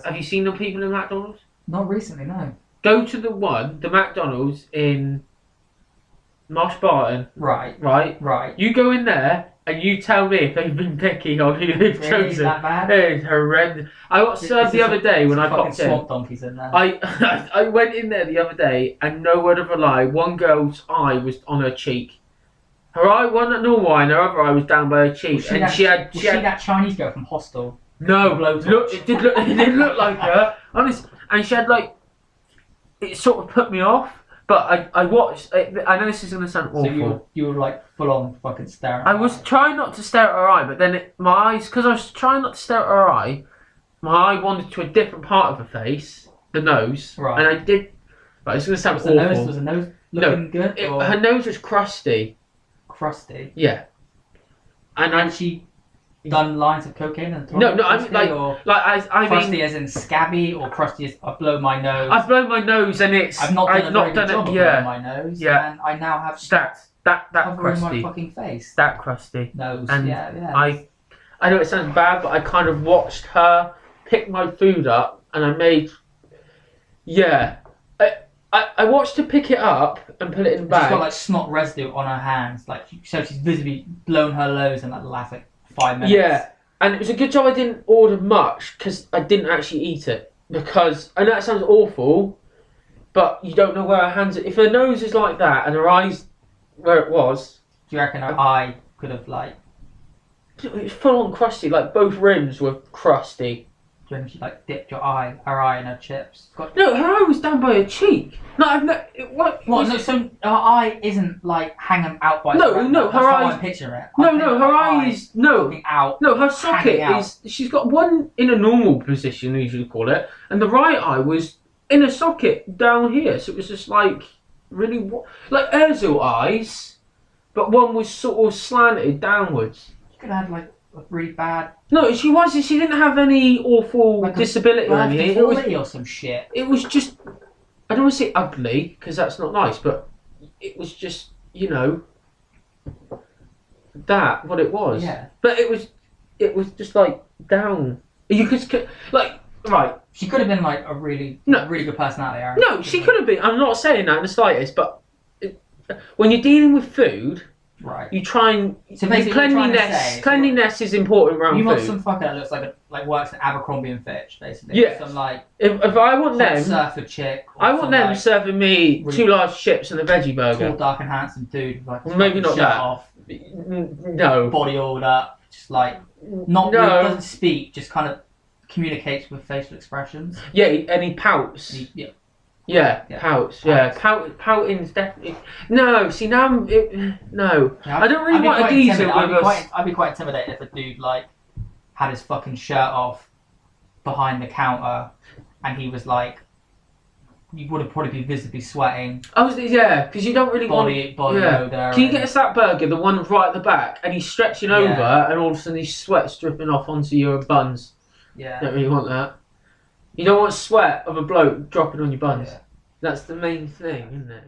Have you seen the people in McDonald's? Not recently, no. Go to the McDonald's in Mosh Barton. Right. Right? Right. You go in there and you tell me if they've been picky on who they've chosen. That bad? It's horrendous. I got served the other day when I popped in. Swamp donkeys in there. I went in there the other day and no word of a lie, one girl's eye was on her cheek. Her eye, one normal eye, and her other eye was down by her cheek. Was she that Chinese girl from Hostel? No, it did look like her. Honest, and she had like, it sort of put me off. But I watched. I know this is gonna sound awful. So you were like full on fucking staring. I was trying not to stare at her eye, but then my eyes, because I was trying not to stare at her eye, my eye wandered to a different part of her face, the nose, right? And I did. But it's gonna sound awful. Was the nose looking good? Her nose was crusty. Crusty. Yeah. And she done lines of cocaine and no, I mean I crusty mean, as in scabby, or crusty as I blow my nose. I've blown my nose and it's I've not done a very good job of blowing my nose. Yeah. And I now have that covering crusty. my fucking face. That crusty nose. And yeah. I know it sounds bad, but I kind of watched her pick my food up, and I made I watched her pick it up and put it in the bag. She's got like snot residue on her hands, like so she's visibly blown her nose in like the last 5 minutes. Yeah, and it was a good job I didn't order much because I didn't actually eat it, because I know that sounds awful, but you don't know where her hands are. If her nose is like that and her eyes where it was, do you reckon her eye could have like? It was full on crusty, like both rims were crusty. Do you reckon she like dipped her eye in her chips? No, her eye was down by her cheek. No, so her eye isn't like hanging out by. No, her eye. I'm picturing it. No, her eye is out. No, her socket is. She's got one in a normal position, we usually call it, and the right eye was in a socket down here. So it was just like really like Erzel eyes, but one was sort of slanted downwards. You could have had like a really bad. No, she wasn't. She didn't have any awful like disability or anything. It was or some shit. It was just. I don't want to say ugly because that's not nice, but it was just what it was. Yeah. But it was just like down. You could like right. She could have been like a really good personality. Aaron. No, she could have been. I'm not saying that in the slightest, but when you're dealing with food. Right. You try and so basically cleanliness is important around food. You want some fucker that looks like works at Abercrombie and Fitch, basically. Yeah. Some like if I want them surfer chick. I want them serving me really 2 large chips and a veggie burger. Tall, dark and handsome dude with like maybe not that. Off, no. Body all up, just like not really doesn't speak, just kind of communicates with facial expressions. Yeah, and he pouts. Yeah, pouts. Yeah, pouting's definitely no. See now, no. Yeah, I don't really want a geezer with us. I'd be quite intimidated if a dude like had his fucking shirt off behind the counter, and he was like, you would have probably be visibly sweating. Because you don't really want body odor. Can you get us that burger, the one right at the back, and he's stretching over, and all of a sudden his sweat's dripping off onto your buns. Yeah. Don't really want that. You don't want sweat of a bloke dropping on your buns. Yeah. That's the main thing, isn't it?